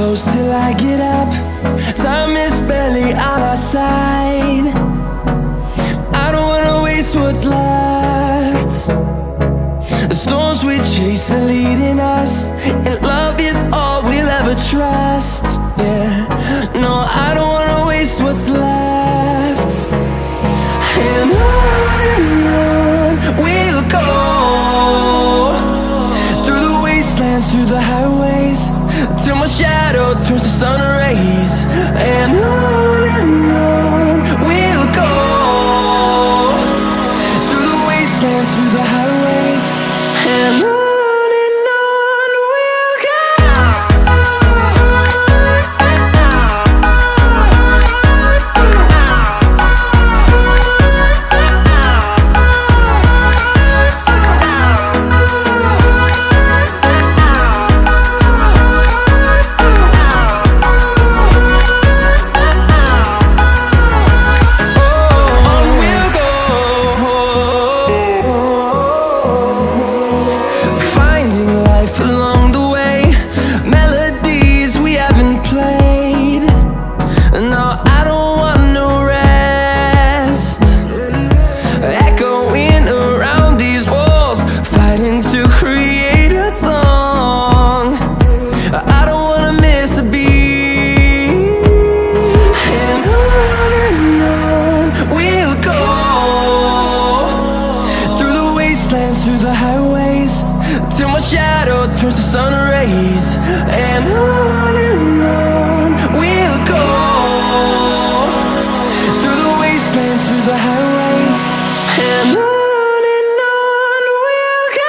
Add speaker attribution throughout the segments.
Speaker 1: close till I get up. Time is barely on our side. I don't wanna waste what's left. The storms we chase are leading us, and love is all we'll ever trust. Yeah, no, I don't wanna waste what's left. And on we'll go, through the wastelands, through the highways, till my shadow turns to sun rays. And on we'll go, through the wastelands, through the highways, and on. Through the highways, till my shadow turns to sun rays. And on we'll go, through the wastelands, through the highways, and on we'll go.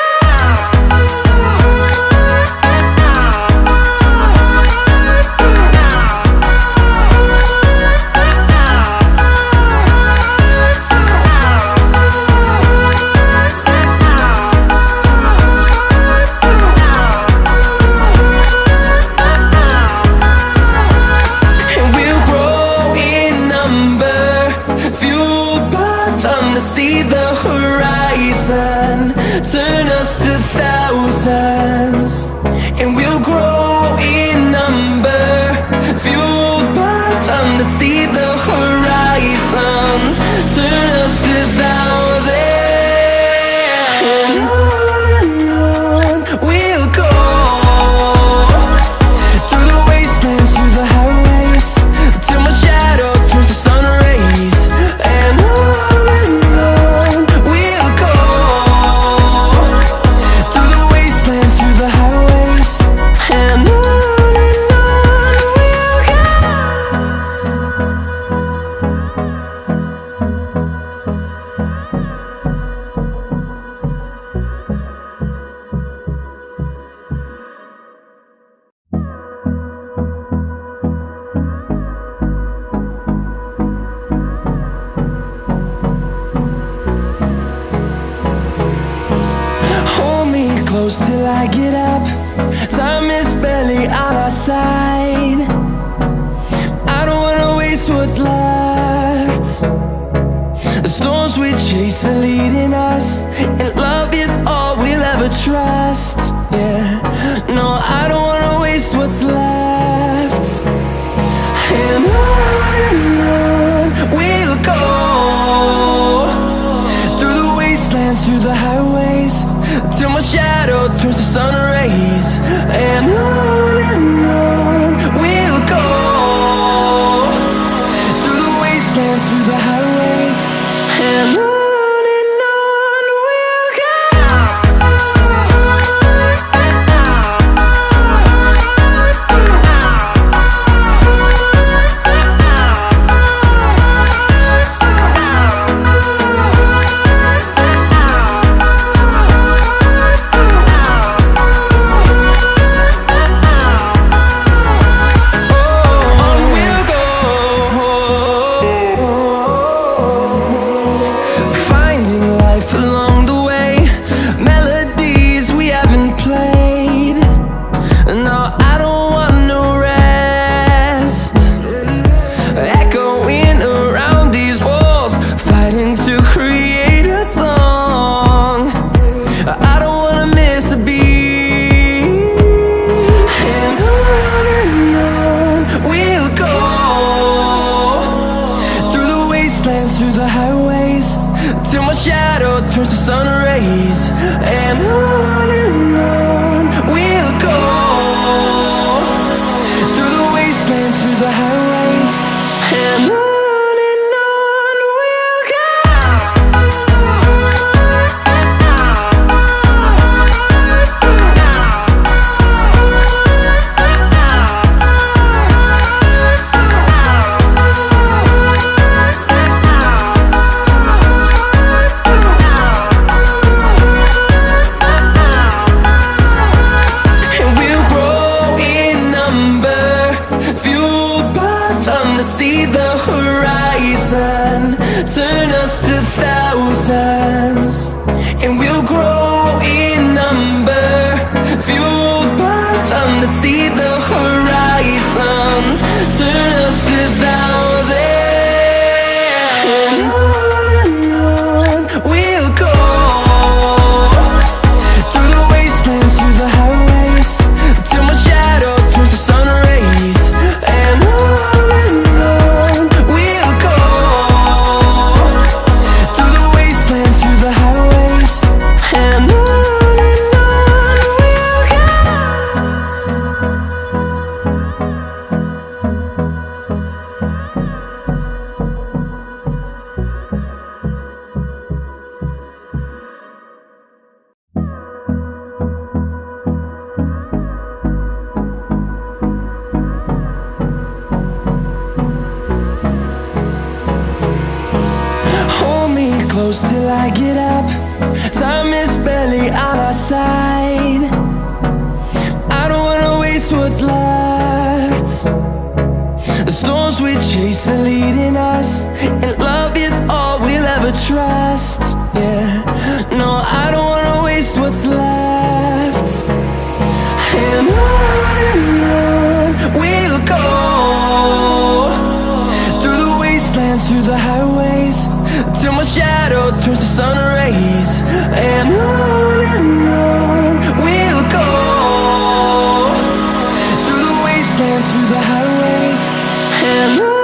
Speaker 1: See the horizon turn us to thousands, and we'll grow in number, fueled by them. To see the horizon turn us to thousands, and on we'll go, through the wastelands, through the highways, till my shadow turns to sun rays. And close till I get up. Time is barely on our side. I don't wanna waste what's left. The storms we chase are leading us, and love is all we'll ever trust. Yeah, no, I don't wanna waste what's left. And on we'll go, through the wastelands, through the highways, till my shadow turns to sun rays. And on we'll go, through the wastelands, through the highways, and on we'll highways, till my shadow turns to sun rays. And on we'll go, through the wastelands, through the highways. And on we'll go. To see the horizon, turn us to thousands, and we'll grow in number, fueled by them. To see the horizon, turn us to thousands, and on we'll go, through the wastelands, through the highways, till my shadow turns to sun rays. And close till I get up. Time is barely on our side. I don't wanna waste what's left. The storms we chase are leading us, and love is all we'll ever trust. Yeah, no, I don't wanna waste what's left. And on we'll go, through the wastelands, through the highways, till my shadow turns to sun rays. And on we'll go, through the wastelands, through the highways. And on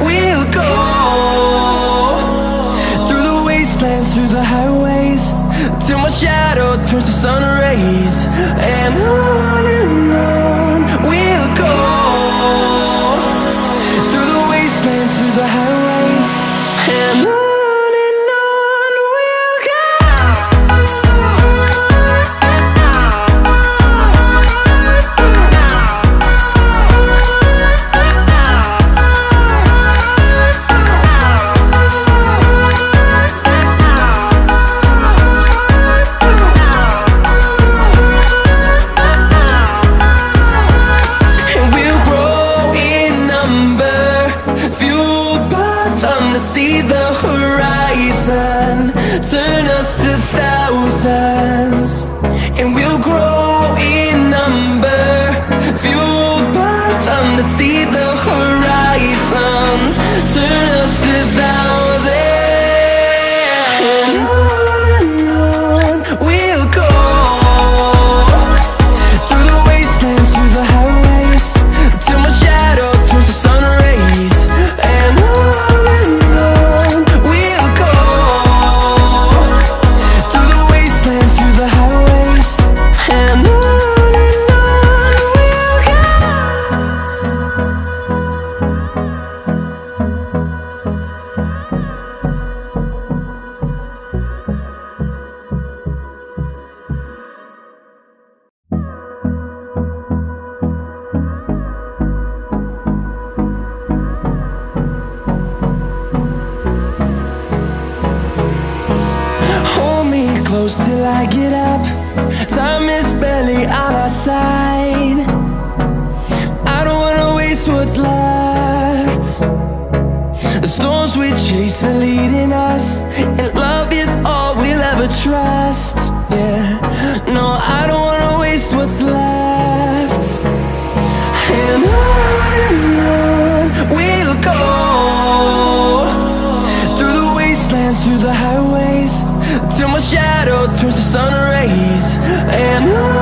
Speaker 1: we'll go. Through the highways, till my shadow turns to sun rays. And on we'll go, through the wastelands, through the highways. And on we'll go. Fueled by I get up. Time is barely on our side. I don't wanna waste what's left. The storms we chase are leading us, and love is all we'll ever trust. Yeah, no, I don't wanna waste what's left. And on we'll go, through the wastelands, through the highways, till my shadow turns to sun rays. And on